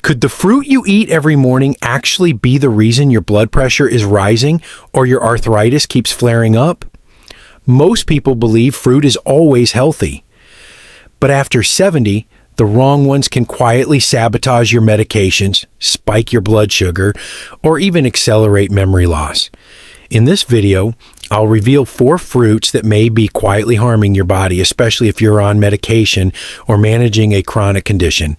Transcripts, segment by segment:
Could the fruit you eat every morning actually be the reason your blood pressure is rising or your arthritis keeps flaring up? Most people believe fruit is always healthy. But after 70, the wrong ones can quietly sabotage your medications, spike your blood sugar, or even accelerate memory loss. In this video, I'll reveal 4 fruits that may be quietly harming your body, especially if you're on medication or managing a chronic condition.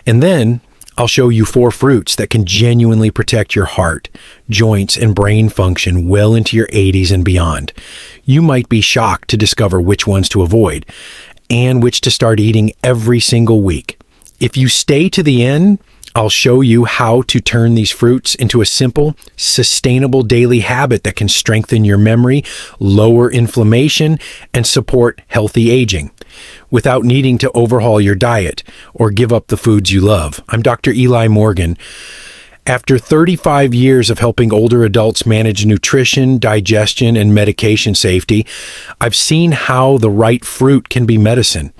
And then I'll show you 4 fruits that can genuinely protect your heart, joints, and brain function well into your 80s and beyond. You might be shocked to discover which ones to avoid and which to start eating every single week. If you stay to the end, I'll show you how to turn these fruits into a simple, sustainable daily habit that can strengthen your memory, lower inflammation, and support healthy aging without needing to overhaul your diet or give up the foods you love. I'm Dr. Eli Morgan. After 35 years of helping older adults manage nutrition, digestion, and medication safety, I've seen how the right fruit can be medicine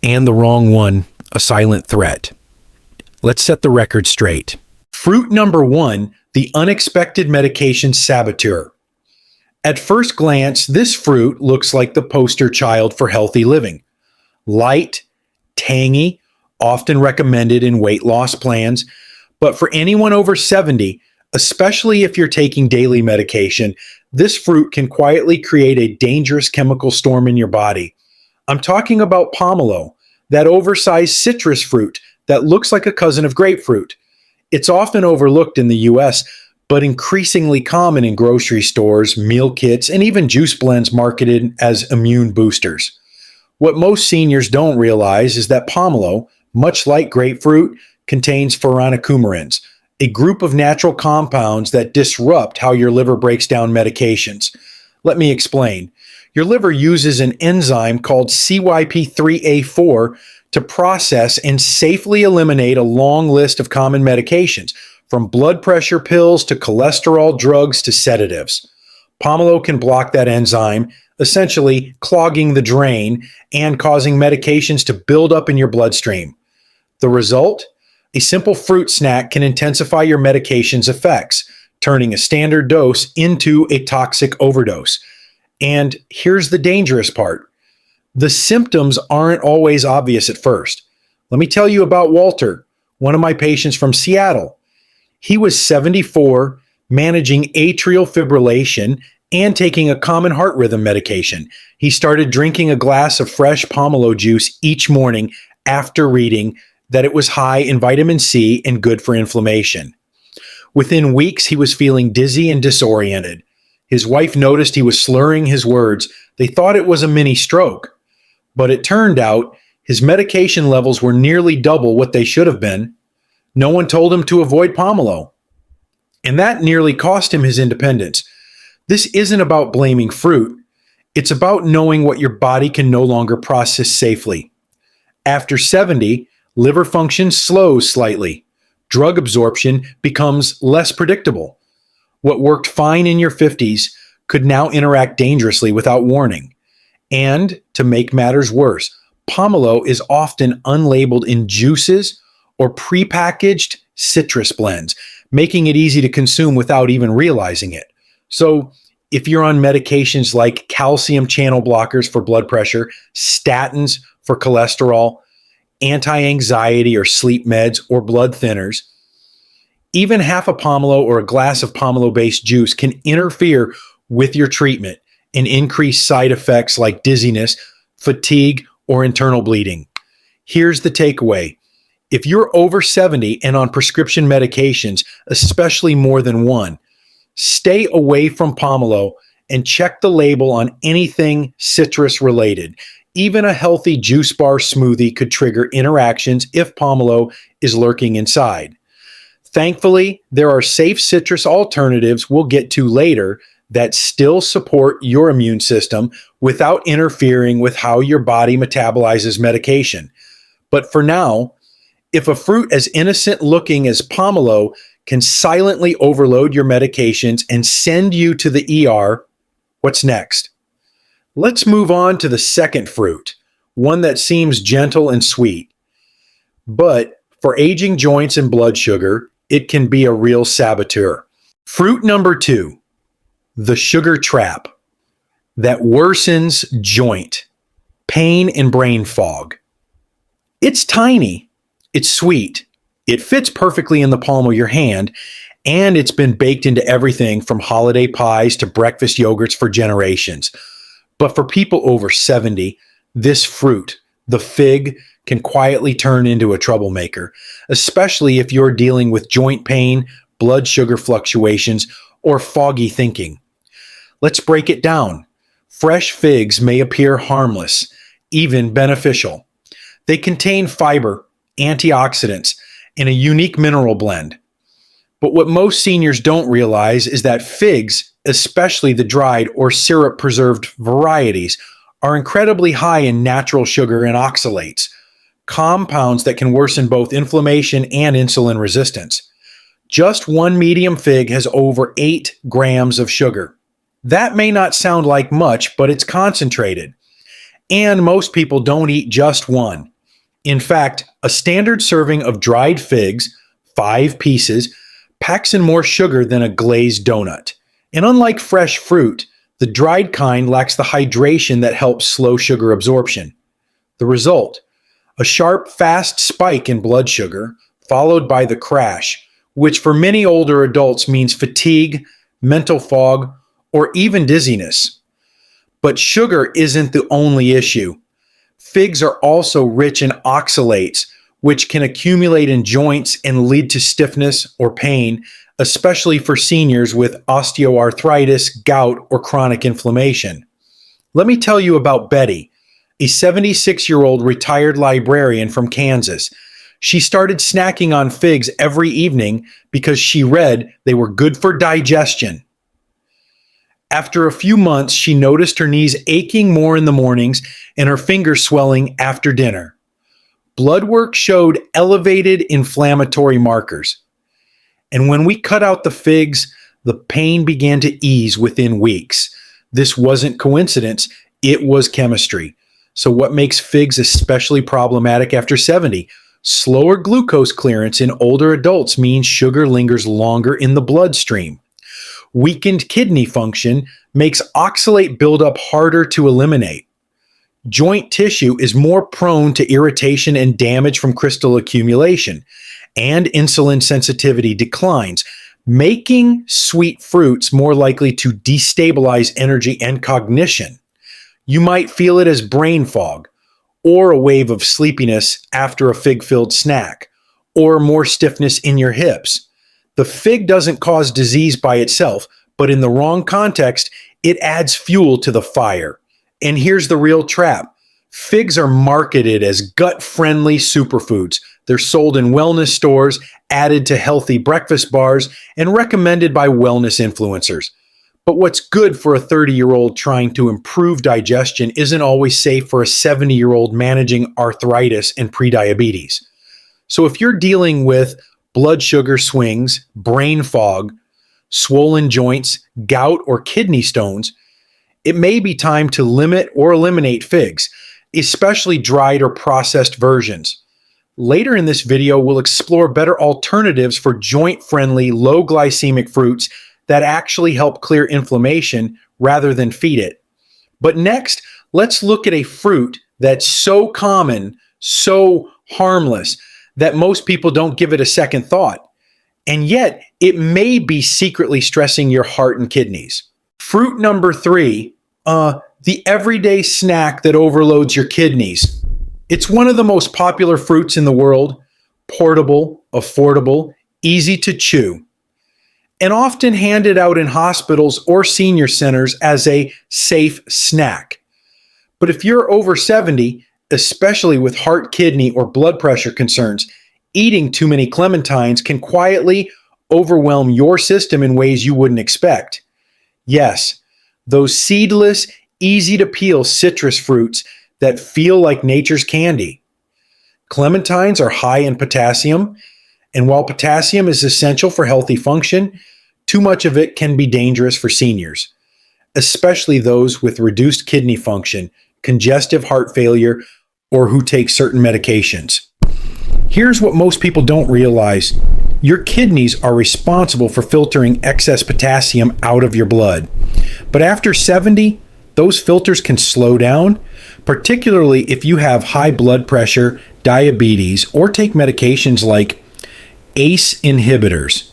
and the wrong one a silent threat. Let's set the record straight. Fruit number 1, the unexpected medication Saboteur. At first glance, this fruit looks like the poster child for healthy living. Light, tangy, often recommended in weight loss plans, but for anyone over 70, especially if you're taking daily medication, this fruit can quietly create a dangerous chemical storm in your body. I'm talking about pomelo, that oversized citrus fruit that looks like a cousin of grapefruit. It's often overlooked in the US, but increasingly common in grocery stores, meal kits, and even juice blends marketed as immune boosters. What most seniors don't realize is that pomelo, much like grapefruit, contains furanocoumarins, a group of natural compounds that disrupt how your liver breaks down medications. Let me explain. Your liver uses an enzyme called CYP3A4 to process and safely eliminate a long list of common medications, from blood pressure pills to cholesterol drugs to sedatives. Pomelo can block that enzyme, essentially clogging the drain and causing medications to build up in your bloodstream. The result? A simple fruit snack can intensify your medication's effects, turning a standard dose into a toxic overdose. And here's the dangerous part. The symptoms aren't always obvious at first. Let me tell you about Walter, one of my patients from Seattle. He was 74, managing atrial fibrillation and taking a common heart rhythm medication. He started drinking a glass of fresh pomelo juice each morning after reading that it was high in vitamin C and good for inflammation. Within weeks, he was feeling dizzy and disoriented. His wife noticed he was slurring his words. They thought it was a mini stroke. But it turned out his medication levels were nearly double what they should have been. No one told him to avoid pomelo. And that nearly cost him his independence. This isn't about blaming fruit. It's about knowing what your body can no longer process safely. After 70, liver function slows slightly. Drug absorption becomes less predictable. What worked fine in your 50s could now interact dangerously without warning. And to make matters worse, pomelo is often unlabeled in juices or prepackaged citrus blends, making it easy to consume without even realizing it. So if you're on medications like calcium channel blockers for blood pressure, statins for cholesterol, anti-anxiety or sleep meds, or blood thinners, even half a pomelo or a glass of pomelo-based juice can interfere with your treatment and increase side effects like dizziness, fatigue, or internal bleeding. Here's the takeaway. If you're over 70 and on prescription medications, especially more than one, stay away from pomelo and check the label on anything citrus related. Even a healthy juice bar smoothie could trigger interactions if pomelo is lurking inside. Thankfully, there are safe citrus alternatives we'll get to later that still support your immune system without interfering with how your body metabolizes medication. But for now, if a fruit as innocent looking as pomelo can silently overload your medications and send you to the ER, what's next? Let's move on to the second fruit, one that seems gentle and sweet, but For aging joints and blood sugar, it can be a real saboteur. Fruit number 2, the sugar trap that worsens joint pain and brain fog. It's tiny, it's sweet, it fits perfectly in the palm of your hand, and it's been baked into everything from holiday pies to breakfast yogurts for generations. But for people over 70, this fruit, the fig, can quietly turn into a troublemaker, especially if you're dealing with joint pain, blood sugar fluctuations, or foggy thinking. Let's break it down. Fresh figs may appear harmless, even beneficial. They contain fiber, antioxidants, and a unique mineral blend. But what most seniors don't realize is that figs, especially the dried or syrup preserved varieties, are incredibly high in natural sugar and oxalates, compounds that can worsen both inflammation and insulin resistance. Just one medium fig has over 8 grams of sugar. That may not sound like much, but it's concentrated. And most people don't eat just one. In fact, a standard serving of dried figs, 5 pieces, packs in more sugar than a glazed donut. And unlike fresh fruit, the dried kind lacks the hydration that helps slow sugar absorption. The result, a sharp, fast spike in blood sugar, followed by the crash, which for many older adults means fatigue, mental fog, or even dizziness. But sugar isn't the only issue. Figs are also rich in oxalates, which can accumulate in joints and lead to stiffness or pain, especially for seniors with osteoarthritis, gout, or chronic inflammation. Let me tell you about Betty, a 76-year-old retired librarian from Kansas. She started snacking on figs every evening because she read they were good for digestion. After a few months, she noticed her knees aching more in the mornings and her fingers swelling after dinner. Blood work showed elevated inflammatory markers. And when we cut out the figs, the pain began to ease within weeks. This wasn't coincidence, it was chemistry. So what makes figs especially problematic after 70? Slower glucose clearance in older adults means sugar lingers longer in the bloodstream. Weakened kidney function makes oxalate buildup harder to eliminate. Joint tissue is more prone to irritation and damage from crystal accumulation, and insulin sensitivity declines, making sweet fruits more likely to destabilize energy and cognition. You might feel it as brain fog, or a wave of sleepiness after a fig-filled snack, or more stiffness in your hips. The fig doesn't cause disease by itself, but in the wrong context, it adds fuel to the fire. And here's the real trap. Figs are marketed as gut-friendly superfoods. They're sold in wellness stores, added to healthy breakfast bars, and recommended by wellness influencers. But what's good for a 30-year-old trying to improve digestion isn't always safe for a 70-year-old managing arthritis and prediabetes. So if you're dealing with blood sugar swings, brain fog, swollen joints, gout, or kidney stones, it may be time to limit or eliminate figs, especially dried or processed versions. Later in this video, we'll explore better alternatives for joint-friendly, low-glycemic fruits that actually help clear inflammation rather than feed it. But next, let's look at a fruit that's so common, so harmless, that most people don't give it a second thought. And yet, it may be secretly stressing your heart and kidneys. Fruit number 3, the everyday snack that overloads your kidneys. It's one of the most popular fruits in the world, portable, affordable, easy to chew, and often handed out in hospitals or senior centers as a safe snack. But if you're over 70, especially with heart, kidney, or blood pressure concerns, eating too many clementines can quietly overwhelm your system in ways you wouldn't expect. Yes, those seedless, easy-to-peel citrus fruits that feel like nature's candy. Clementines are high in potassium, and while potassium is essential for healthy function, too much of it can be dangerous for seniors, especially those with reduced kidney function, congestive heart failure, or who take certain medications. Here's what most people don't realize. Your kidneys are responsible for filtering excess potassium out of your blood. But after 70, those filters can slow down, particularly if you have high blood pressure, diabetes, or take medications like ACE inhibitors,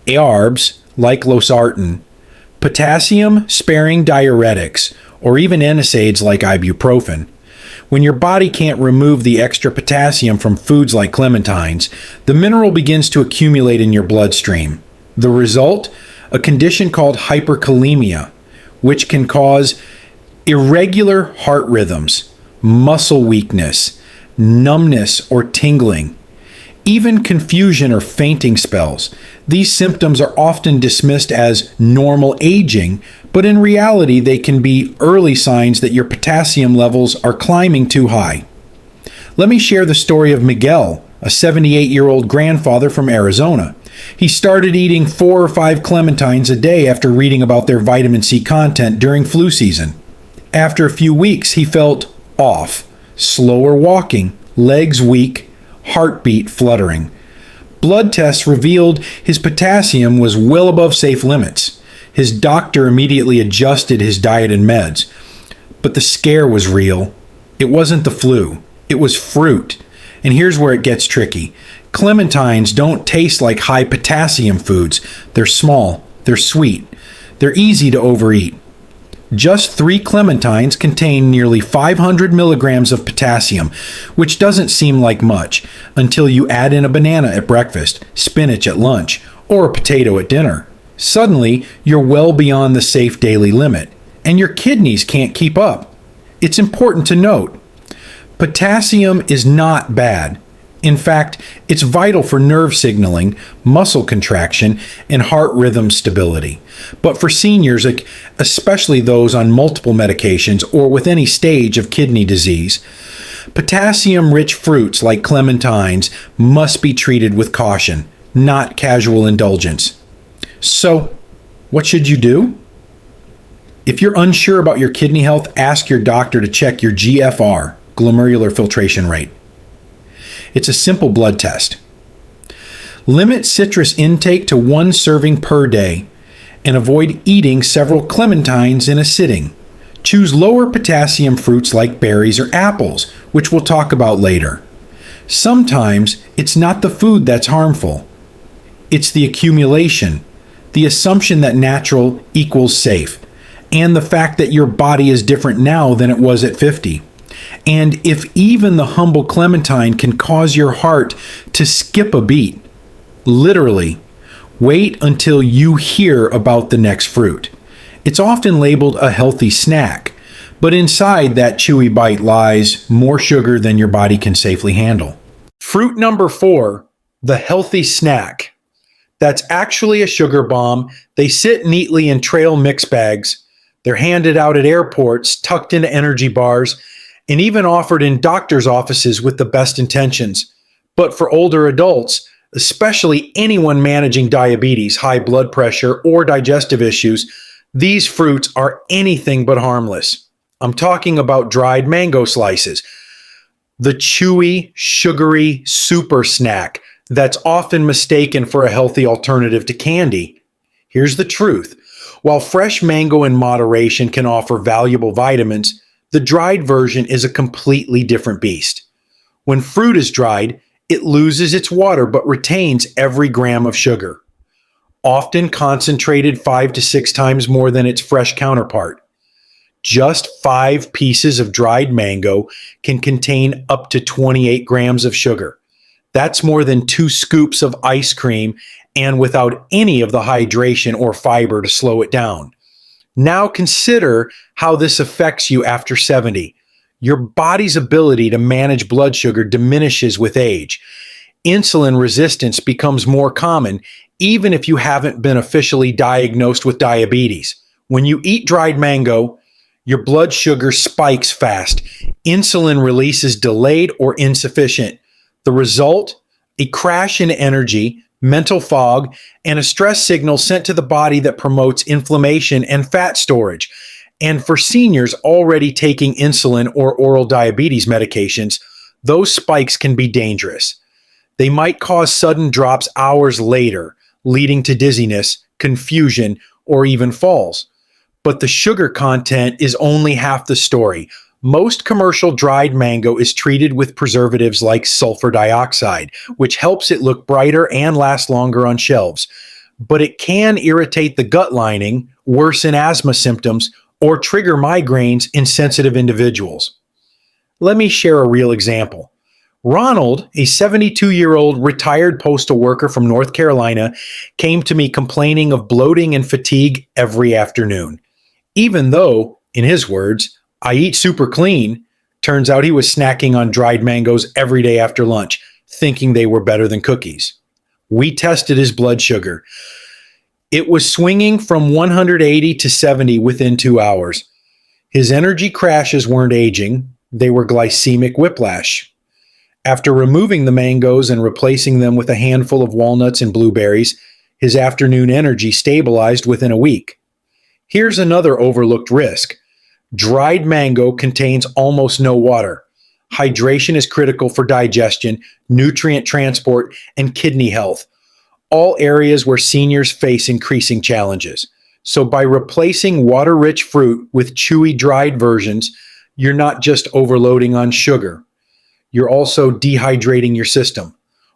ARBs like losartan, potassium-sparing diuretics, or even NSAIDs like ibuprofen. When your body can't remove the extra potassium from foods like clementines, the mineral begins to accumulate in your bloodstream. The result? A condition called hyperkalemia, which can cause irregular heart rhythms, muscle weakness, numbness or tingling, even confusion or fainting spells. These symptoms are often dismissed as normal aging, but in reality they can be early signs that your potassium levels are climbing too high. Let me share the story of Miguel, a 78-year-old grandfather from Arizona. He started eating 4 or 5 clementines a day after reading about their vitamin C content during flu season. After a few weeks, he felt off, slower walking, legs weak, heartbeat fluttering. Blood tests revealed his potassium was well above safe limits. His doctor immediately adjusted his diet and meds. But the scare was real. It wasn't the flu. It was fruit. And here's where it gets tricky. Clementines don't taste like high potassium foods. They're small. They're sweet. They're easy to overeat. Just 3 clementines contain nearly 500 milligrams of potassium, which doesn't seem like much until you add in a banana at breakfast, spinach at lunch, or a potato at dinner. Suddenly, you're well beyond the safe daily limit, and your kidneys can't keep up. It's important to note, potassium is not bad. In fact, it's vital for nerve signaling, muscle contraction, and heart rhythm stability. But for seniors, especially those on multiple medications or with any stage of kidney disease, potassium-rich fruits like clementines must be treated with caution, not casual indulgence. So, what should you do? If you're unsure about your kidney health, ask your doctor to check your GFR, glomerular filtration rate. It's a simple blood test. Limit citrus intake to 1 serving per day and avoid eating several clementines in a sitting. Choose lower potassium fruits like berries or apples, which we'll talk about later. Sometimes it's not the food that's harmful. It's the accumulation, the assumption that natural equals safe, and the fact that your body is different now than it was at 50. And if even the humble clementine can cause your heart to skip a beat, literally, wait until you hear about the next fruit. It's often labeled a healthy snack, but inside that chewy bite lies more sugar than your body can safely handle. Fruit number 4, the healthy snack. That's actually a sugar bomb. They sit neatly in trail mix bags. They're handed out at airports, tucked into energy bars, and even offered in doctors' offices with the best intentions. But for older adults, especially anyone managing diabetes, high blood pressure, or digestive issues, these fruits are anything but harmless. I'm talking about dried mango slices, the chewy, sugary super snack that's often mistaken for a healthy alternative to candy. Here's the truth. While fresh mango in moderation can offer valuable vitamins, the dried version is a completely different beast. When fruit is dried, it loses its water but retains every gram of sugar, often concentrated 5 to 6 times more than its fresh counterpart. Just 5 pieces of dried mango can contain up to 28 grams of sugar. That's more than 2 scoops of ice cream, and without any of the hydration or fiber to slow it down. Now consider how this affects you after 70. Your body's ability to manage blood sugar diminishes with age. Insulin resistance becomes more common, even if you haven't been officially diagnosed with diabetes. When you eat dried mango, your blood sugar spikes fast. Insulin release is delayed or insufficient. The result? A crash in energy, mental fog, and a stress signal sent to the body that promotes inflammation and fat storage. And for seniors already taking insulin or oral diabetes medications, those spikes can be dangerous. They might cause sudden drops hours later, leading to dizziness, confusion, or even falls. But the sugar content is only half the story. Most commercial dried mango is treated with preservatives like sulfur dioxide, which helps it look brighter and last longer on shelves. But it can irritate the gut lining, worsen asthma symptoms, or trigger migraines in sensitive individuals. Let me share a real example. Ronald, a 72-year-old retired postal worker from North Carolina, came to me complaining of bloating and fatigue every afternoon. Even though, in his words, I eat super clean, turns out he was snacking on dried mangoes every day after lunch, thinking they were better than cookies. We tested his blood sugar. It was swinging from 180 to 70 within 2 hours. His energy crashes weren't aging, they were glycemic whiplash. After removing the mangoes and replacing them with a handful of walnuts and blueberries, his afternoon energy stabilized within a week. Here's another overlooked risk. Dried mango contains almost no water. Hydration is critical for digestion, nutrient transport, and kidney health, all areas where seniors face increasing challenges. So by replacing water-rich fruit with chewy dried versions, you're not just overloading on sugar. You're also dehydrating your system.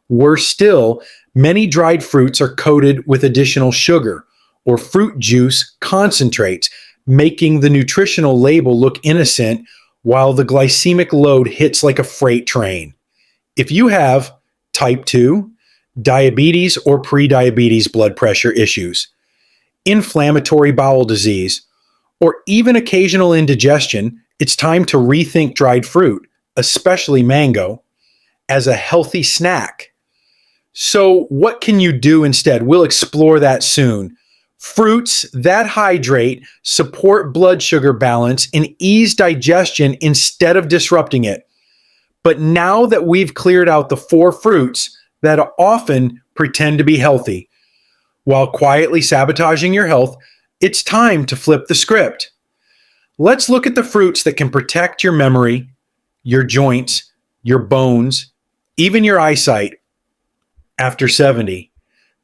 Worse still, many dried fruits are coated with additional sugar or fruit juice concentrates, making the nutritional label look innocent while the glycemic load hits like a freight train. If you have type 2, diabetes or prediabetes blood pressure issues, inflammatory bowel disease, or even occasional indigestion, it's time to rethink dried fruit, especially mango, as a healthy snack. So what can you do instead? We'll explore that soon. Fruits that hydrate, support blood sugar balance, and ease digestion instead of disrupting it. But now that we've cleared out the 4 fruits that often pretend to be healthy, while quietly sabotaging your health, it's time to flip the script. Let's look at the fruits that can protect your memory, your joints, your bones, even your eyesight after 70.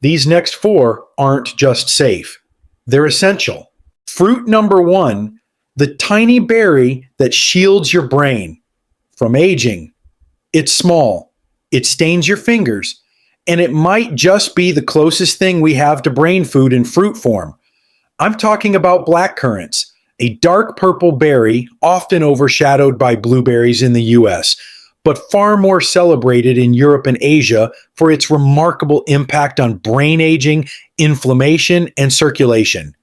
These next 4 aren't just safe. They're essential. Fruit number 1, the tiny berry that shields your brain from aging. It's small, it stains your fingers, and it might just be the closest thing we have to brain food in fruit form. I'm talking about blackcurrants, a dark purple berry often overshadowed by blueberries in the US, but far more celebrated in Europe and Asia for its remarkable impact on brain aging, inflammation, and circulation.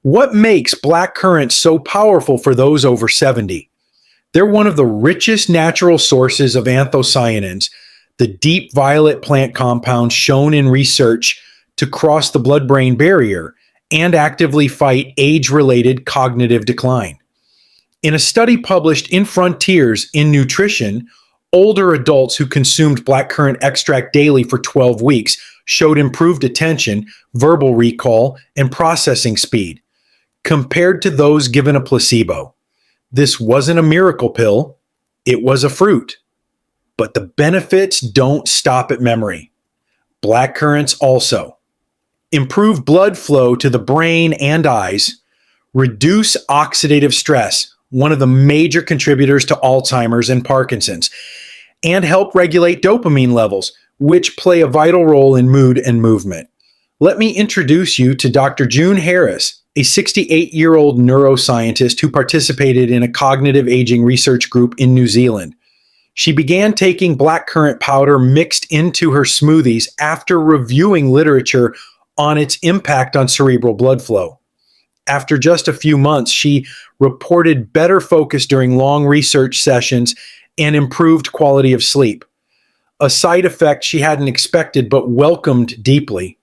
What makes blackcurrants so powerful for those over 70? They're one of the richest natural sources of anthocyanins, the deep violet plant compounds shown in research to cross the blood-brain barrier and actively fight age-related cognitive decline. In a study published in Frontiers in Nutrition, older adults who consumed blackcurrant extract daily for 12 weeks showed improved attention, verbal recall, and processing speed compared to those given a placebo. This wasn't a miracle pill, it was a fruit. But the benefits don't stop at memory. Blackcurrants also improve blood flow to the brain and eyes, reduce oxidative stress, one of the major contributors to Alzheimer's and Parkinson's, and help regulate dopamine levels, which play a vital role in mood and movement. Let me introduce you to Dr. June Harris, a 68-year-old neuroscientist who participated in a cognitive aging research group in New Zealand. She began taking blackcurrant powder mixed into her smoothies after reviewing literature on its impact on cerebral blood flow. After just a few months, she reported better focus during long research sessions and improved quality of sleep, a side effect she hadn't expected but welcomed deeply.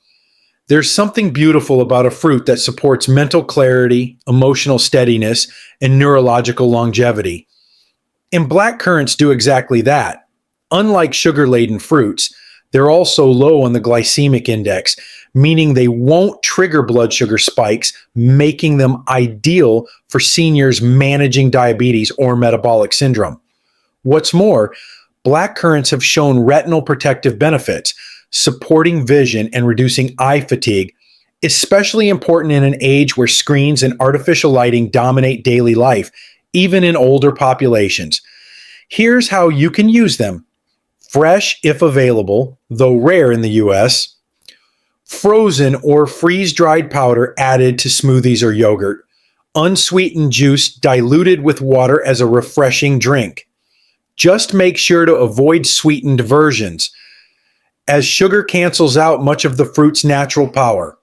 There's something beautiful about a fruit that supports mental clarity, emotional steadiness, and neurological longevity. And blackcurrants do exactly that. Unlike sugar-laden fruits, they're also low on the glycemic index, meaning they won't trigger blood sugar spikes, making them ideal for seniors managing diabetes or metabolic syndrome. What's more, Blackcurrants have shown retinal protective benefits, supporting vision and reducing eye fatigue, especially important in an age where screens and artificial lighting dominate daily life, even in older populations. Here's how you can use them. Fresh if available, though rare in the US. Frozen or freeze-dried powder added to smoothies or yogurt. Unsweetened juice diluted with water as a refreshing drink. Just make sure to avoid sweetened versions, as sugar cancels out much of the fruit's natural power.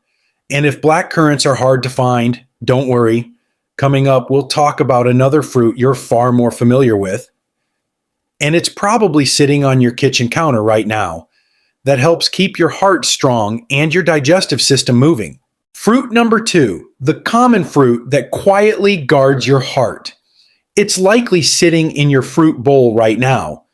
And if blackcurrants are hard to find, don't worry. Coming up, we'll talk about another fruit you're far more familiar with. And it's probably sitting on your kitchen counter right now. That helps keep your heart strong and your digestive system moving. Fruit number 2, the common fruit that quietly guards your heart. It's likely sitting in your fruit bowl right now.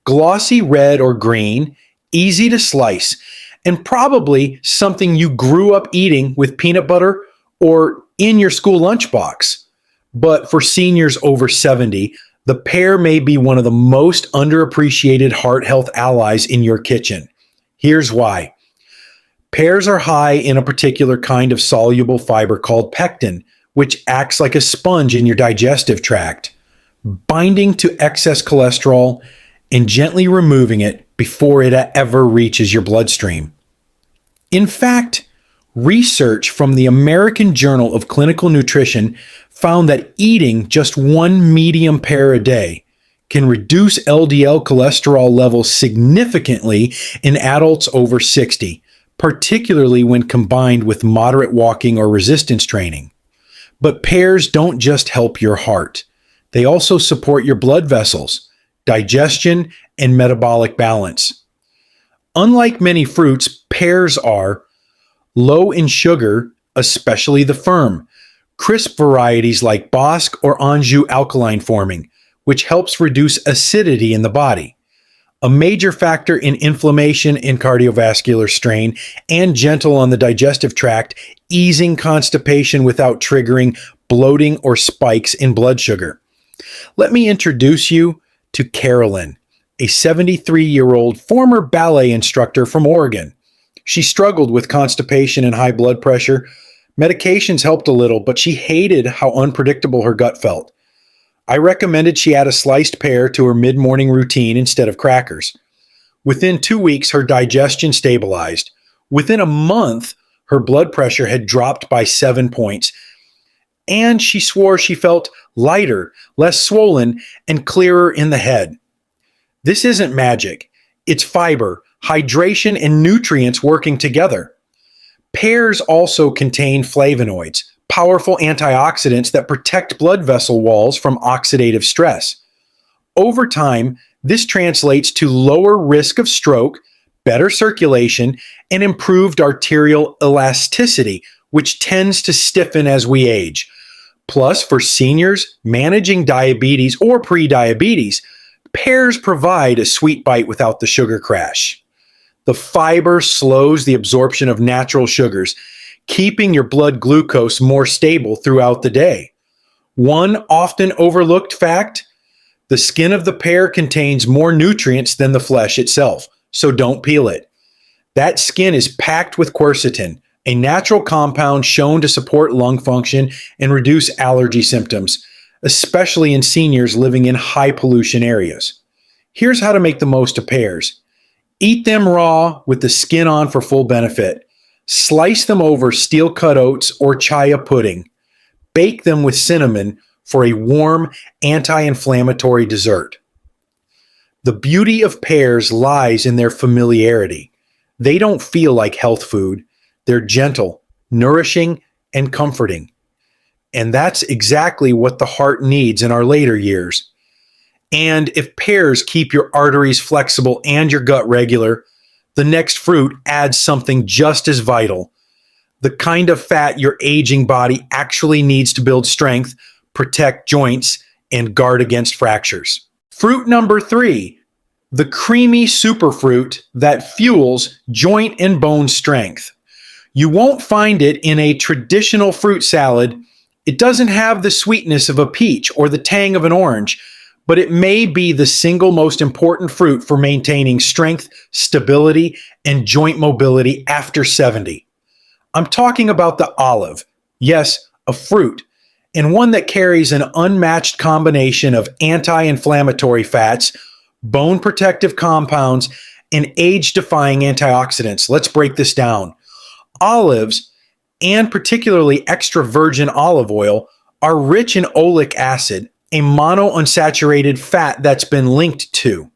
Glossy red or green, easy to slice, and probably something you grew up eating with peanut butter or in your school lunchbox. But for seniors over 70, the pear may be one of the most underappreciated heart health allies in your kitchen. Here's why. Pears are high in a particular kind of soluble fiber called pectin, which acts like a sponge in your digestive tract, binding to excess cholesterol and gently removing it before it ever reaches your bloodstream. In fact, research from the American Journal of Clinical Nutrition found that eating just one medium pear a day can reduce LDL cholesterol levels significantly in adults over 60, particularly when combined with moderate walking or resistance training. But pears don't just help your heart. They also support your blood vessels, digestion, and metabolic balance. Unlike many fruits, pears are low in sugar, especially the firm, crisp varieties like Bosc or Anjou alkaline forming, which helps reduce acidity in the body, a major factor in inflammation and cardiovascular strain, and gentle on the digestive tract, easing constipation without triggering bloating or spikes in blood sugar. Let me introduce you to Carolyn, a 73-year-old former ballet instructor from Oregon. She struggled with constipation and high blood pressure. Medications helped a little, but she hated how unpredictable her gut felt. I recommended she add a sliced pear to her mid-morning routine instead of crackers. Within 2 weeks, her digestion stabilized. Within a month, her blood pressure had dropped by 7 points, and she swore she felt lighter, less swollen, and clearer in the head. This isn't magic. It's fiber, hydration, and nutrients working together. Pears also contain flavonoids, powerful antioxidants that protect blood vessel walls from oxidative stress. Over time, this translates to lower risk of stroke, better circulation, and improved arterial elasticity, which tends to stiffen as we age. Plus, for seniors managing diabetes or prediabetes, pears provide a sweet bite without the sugar crash. The fiber slows the absorption of natural sugars, keeping your blood glucose more stable throughout the day. One often overlooked fact: the skin of the pear contains more nutrients than the flesh itself, so don't peel it. That skin is packed with quercetin, a natural compound shown to support lung function and reduce allergy symptoms, especially in seniors living in high pollution areas. Here's how to make the most of pears. Eat them raw with the skin on for full benefit. Slice them over steel-cut oats or chia pudding. Bake them with cinnamon for a warm, anti-inflammatory dessert. The beauty of pears lies in their familiarity. They don't feel like health food. They're gentle, nourishing, and comforting. And that's exactly what the heart needs in our later years. And if pears keep your arteries flexible and your gut regular, the next fruit adds something just as vital: the kind of fat your aging body actually needs to build strength, protect joints, and guard against fractures. Fruit number 3, the creamy superfruit that fuels joint and bone strength. You won't find it in a traditional fruit salad. It doesn't have the sweetness of a peach or the tang of an orange, but it may be the single most important fruit for maintaining strength, stability, and joint mobility after 70. I'm talking about the olive. Yes, a fruit, and one that carries an unmatched combination of anti-inflammatory fats, bone protective compounds, and age-defying antioxidants. Let's break this down. Olives, and particularly extra virgin olive oil, are rich in oleic acid, a monounsaturated fat that's been linked to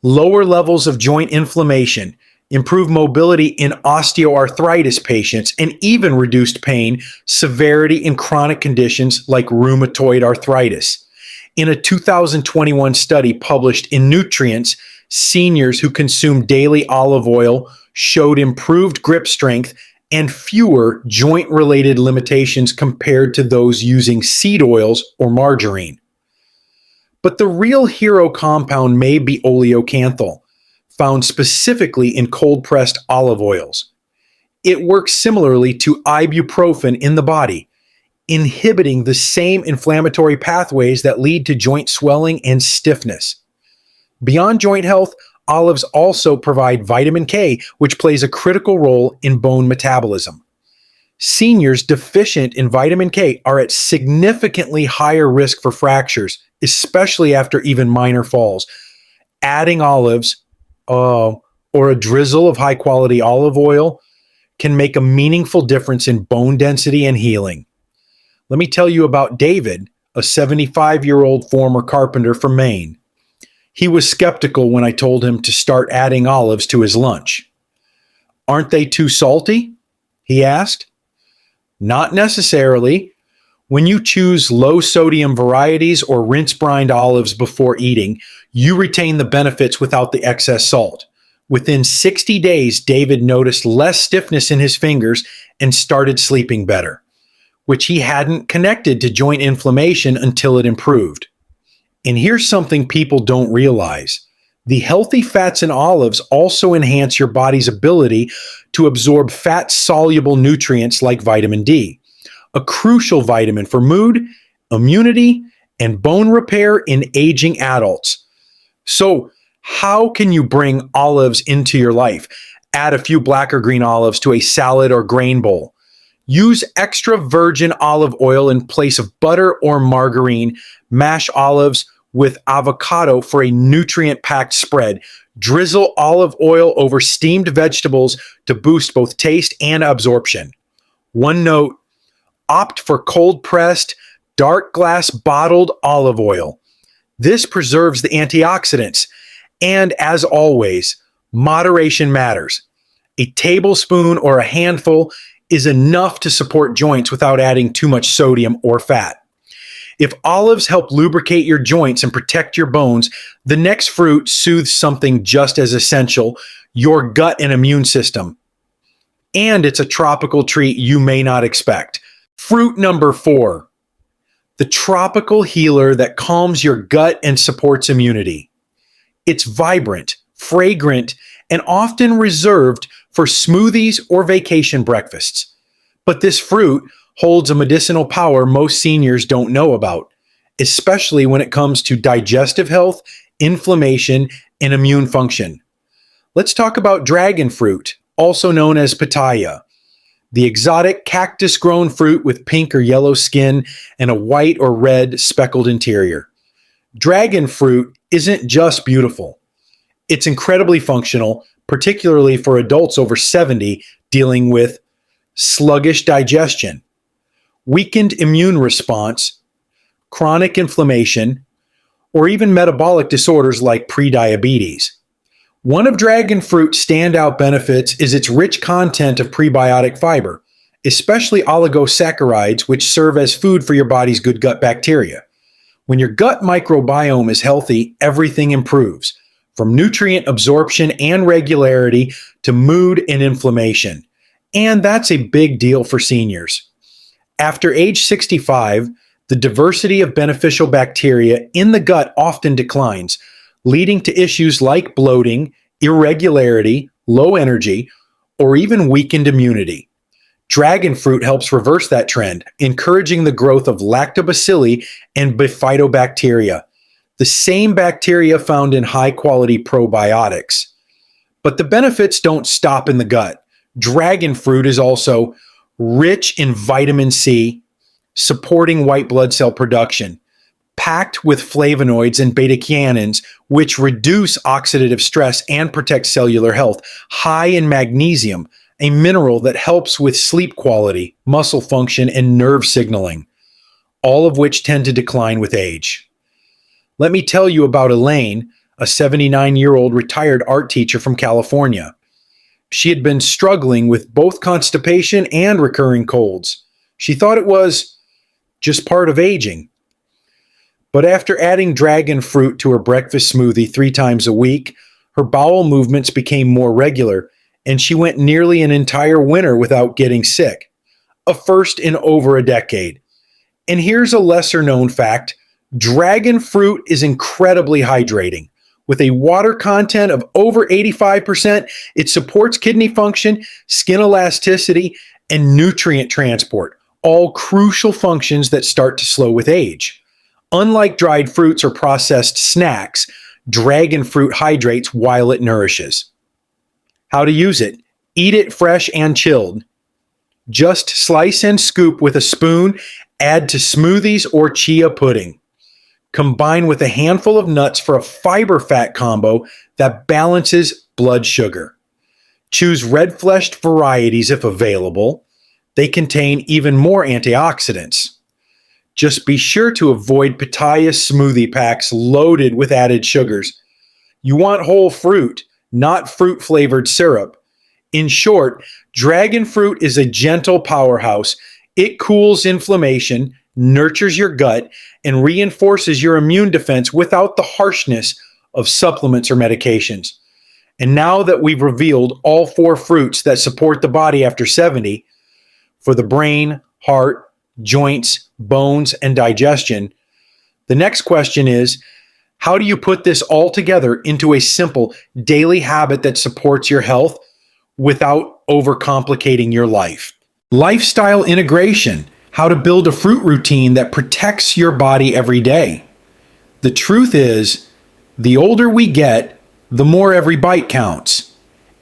lower levels of joint inflammation, improved mobility in osteoarthritis patients, and even reduced pain severity in chronic conditions like rheumatoid arthritis. In a 2021 study published in Nutrients, seniors who consumed daily olive oil showed improved grip strength and fewer joint-related limitations compared to those using seed oils or margarine. But the real hero compound may be oleocanthal, found specifically in cold-pressed olive oils. It works similarly to ibuprofen in the body, inhibiting the same inflammatory pathways that lead to joint swelling and stiffness. Beyond joint health, olives also provide vitamin K, which plays a critical role in bone metabolism. Seniors deficient in vitamin K are at significantly higher risk for fractures, especially after even minor falls. Adding olives or a drizzle of high-quality olive oil can make a meaningful difference in bone density and healing. Let me tell you about David, a 75-year-old former carpenter from Maine. He was skeptical when I told him to start adding olives to his lunch. "Aren't they too salty?" he asked. "Not necessarily. When you choose low-sodium varieties or rinse-brined olives before eating, you retain the benefits without the excess salt." Within 60 days, David noticed less stiffness in his fingers and started sleeping better, which he hadn't connected to joint inflammation until it improved. And here's something people don't realize. The healthy fats in olives also enhance your body's ability to absorb fat-soluble nutrients like vitamin D, a crucial vitamin for mood, immunity, and bone repair in aging adults. So, how can you bring olives into your life? Add a few black or green olives to a salad or grain bowl. Use extra virgin olive oil in place of butter or margarine. Mash olives with avocado for a nutrient-packed spread. Drizzle olive oil over steamed vegetables to boost both taste and absorption. One note, opt for cold-pressed, dark glass bottled olive oil. This preserves the antioxidants. And as always, moderation matters. A tablespoon or a handful is enough to support joints without adding too much sodium or fat. If olives help lubricate your joints and protect your bones, the next fruit soothes something just as essential, your gut and immune system. And it's a tropical treat you may not expect. Fruit number 4, the tropical healer that calms your gut and supports immunity. It's vibrant, fragrant, and often reserved for smoothies or vacation breakfasts. But this fruit holds a medicinal power most seniors don't know about, especially when it comes to digestive health, inflammation, and immune function. Let's talk about dragon fruit, also known as pitaya, the exotic cactus-grown fruit with pink or yellow skin and a white or red speckled interior. Dragon fruit isn't just beautiful. It's incredibly functional, particularly for adults over 70 dealing with sluggish digestion, weakened immune response, chronic inflammation, or even metabolic disorders like prediabetes. One of dragon fruit's standout benefits is its rich content of prebiotic fiber, especially oligosaccharides, which serve as food for your body's good gut bacteria. When your gut microbiome is healthy, everything improves, from nutrient absorption and regularity to mood and inflammation. And that's a big deal for seniors. After age 65, the diversity of beneficial bacteria in the gut often declines, leading to issues like bloating, irregularity, low energy, or even weakened immunity. Dragon fruit helps reverse that trend, encouraging the growth of lactobacilli and bifidobacteria. the same bacteria found in high-quality probiotics. But the benefits don't stop in the gut. Dragon fruit is also rich in vitamin C, supporting white blood cell production, packed with flavonoids and beta-catenins, which reduce oxidative stress and protect cellular health, high in magnesium, a mineral that helps with sleep quality, muscle function, and nerve signaling, all of which tend to decline with age. Let me tell you about Elaine, a 79-year-old retired art teacher from California. She had been struggling with both constipation and recurring colds. She thought it was just part of aging. But after adding dragon fruit to her breakfast smoothie 3 times a week, her bowel movements became more regular, and she went nearly an entire winter without getting sick, a first in over a decade. And here's a lesser-known fact. Dragon fruit is incredibly hydrating. With a water content of over 85%, it supports kidney function, skin elasticity, and nutrient transport, all crucial functions that start to slow with age. Unlike dried fruits or processed snacks, dragon fruit hydrates while it nourishes. How to use it? Eat it fresh and chilled. Just slice and scoop with a spoon, add to smoothies or chia pudding. Combine with a handful of nuts for a fiber-fat combo that balances blood sugar. Choose red-fleshed varieties if available. They contain even more antioxidants. Just be sure to avoid pitaya smoothie packs loaded with added sugars. You want whole fruit, not fruit-flavored syrup. In short, dragon fruit is a gentle powerhouse. It cools inflammation, nurtures your gut, and reinforces your immune defense without the harshness of supplements or medications. And now that we've revealed all 4 fruits that support the body after 70, for the brain, heart, joints, bones, and digestion, the next question is, how do you put this all together into a simple daily habit that supports your health without overcomplicating your life? Lifestyle integration. How to build a fruit routine that protects your body every day. The truth is, the older we get, the more every bite counts.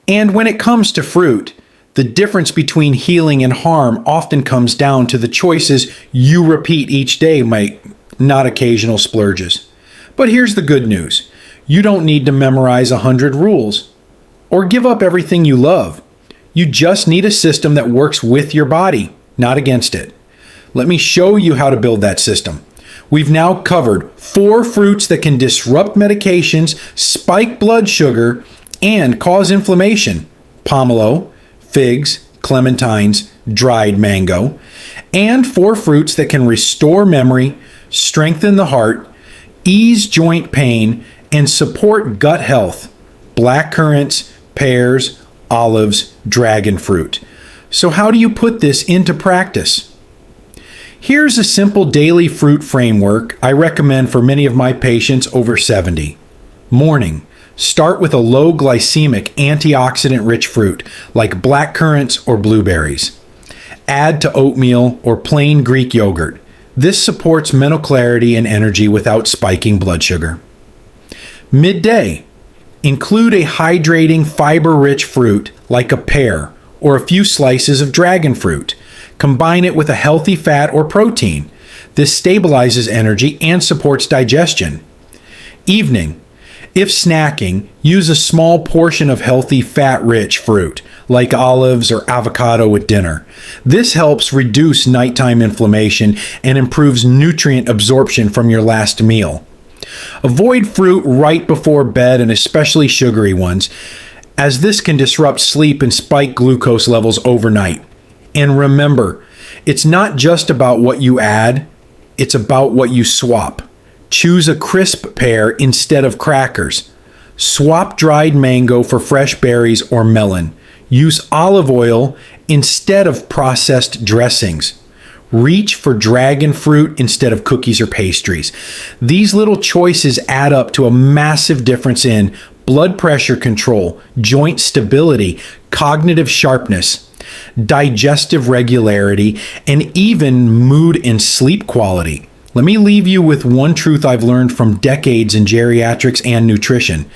And when it comes to fruit, the difference between healing and harm often comes down to the choices you repeat each day, not occasional splurges. But here's the good news. You don't need to memorize 100 rules or give up everything you love. You just need a system that works with your body, not against it. Let me show you how to build that system. We've now covered 4 fruits that can disrupt medications, spike blood sugar, and cause inflammation. Pomelo, figs, clementines, dried mango, and 4 fruits that can restore memory, strengthen the heart, ease joint pain, and support gut health. Blackcurrants, pears, olives, dragon fruit. So how do you put this into practice? Here's a simple daily fruit framework I recommend for many of my patients over 70. Morning. Start with a low glycemic, antioxidant-rich fruit like blackcurrants or blueberries. Add to oatmeal or plain Greek yogurt. This supports mental clarity and energy without spiking blood sugar. Midday. Include a hydrating, fiber-rich fruit like a pear or a few slices of dragon fruit. Combine it with a healthy fat or protein. This stabilizes energy and supports digestion. Evening. If snacking, use a small portion of healthy fat-rich fruit, like olives or avocado with dinner. This helps reduce nighttime inflammation and improves nutrient absorption from your last meal. Avoid fruit right before bed, and especially sugary ones, as this can disrupt sleep and spike glucose levels overnight. And remember, it's not just about what you add, it's about what you swap. Choose a crisp pear instead of crackers. Swap dried mango for fresh berries or melon. Use olive oil instead of processed dressings. Reach for dragon fruit instead of cookies or pastries. These little choices add up to a massive difference in blood pressure control, joint stability, cognitive sharpness, digestive regularity, and even mood and sleep quality. Let me leave you with one truth I've learned from decades in geriatrics and nutrition.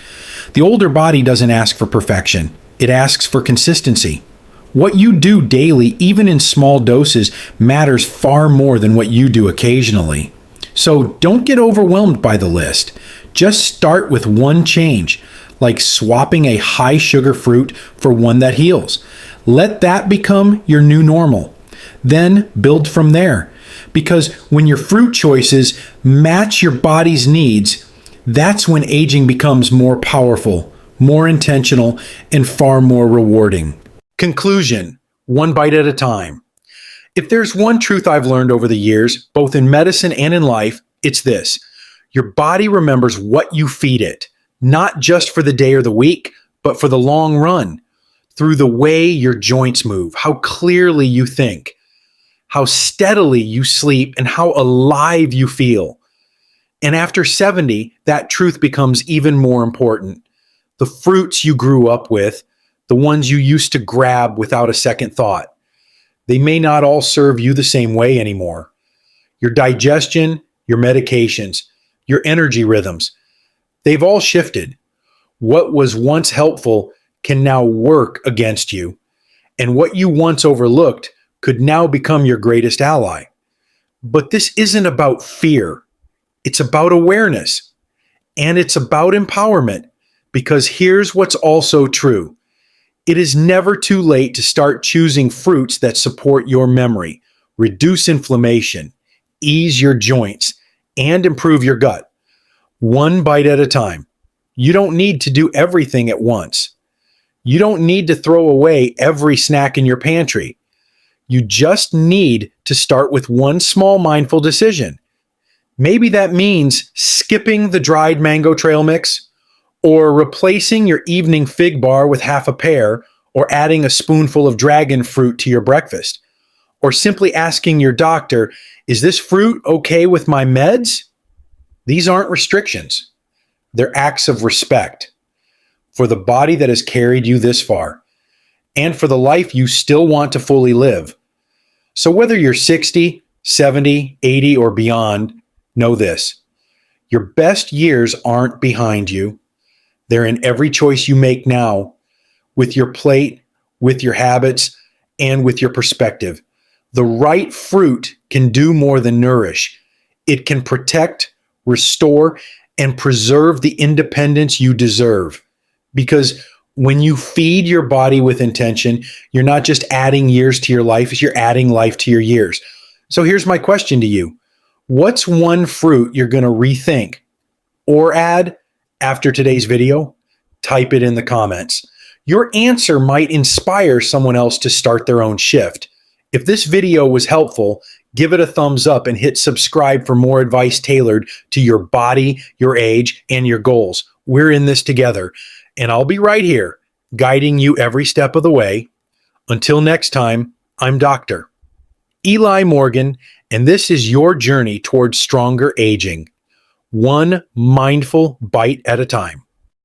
The older body doesn't ask for perfection. It asks for consistency. What you do daily, even in small doses, matters far more than what you do occasionally. So don't get overwhelmed by the list. Just start with one change, like swapping a high sugar fruit for one that heals. Let that become your new normal. Then build from there. Because when your fruit choices match your body's needs, that's when aging becomes more powerful, more intentional, and far more rewarding. Conclusion: one bite at a time. If there's one truth I've learned over the years, both in medicine and in life, it's this. Your body remembers what you feed it, not just for the day or the week, but for the long run. Through the way your joints move, how clearly you think, how steadily you sleep, and how alive you feel. And after 70, that truth becomes even more important. The fruits you grew up with, the ones you used to grab without a second thought, they may not all serve you the same way anymore. Your digestion, your medications, your energy rhythms, they've all shifted. What was once helpful can now work against you, and what you once overlooked could now become your greatest ally. But this isn't about fear. It's about awareness, and it's about empowerment, because here's what's also true. It is never too late to start choosing fruits that support your memory, reduce inflammation, ease your joints, and improve your gut. One bite at a time. You don't need to do everything at once. You don't need to throw away every snack in your pantry. You just need to start with one small mindful decision. Maybe that means skipping the dried mango trail mix, or replacing your evening fig bar with half a pear, or adding a spoonful of dragon fruit to your breakfast, or simply asking your doctor, is this fruit okay with my meds? These aren't restrictions. They're acts of respect for the body that has carried you this far, and for the life you still want to fully live. So whether you're 60, 70, 80, or beyond, know this. Your best years aren't behind you. They're in every choice you make now, with your plate, with your habits, and with your perspective. The right fruit can do more than nourish. It can protect, restore, and preserve the independence you deserve. Because when you feed your body with intention, you're not just adding years to your life, you're adding life to your years. So here's my question to you. What's one fruit you're going to rethink or add after today's video? Type it in the comments. Your answer might inspire someone else to start their own shift. If this video was helpful, give it a thumbs up and hit subscribe for more advice tailored to your body, your age, and your goals. We're in this together, and I'll be right here, guiding you every step of the way. Until next time, I'm Dr. Eli Morgan, and this is your journey towards stronger aging, one mindful bite at a time.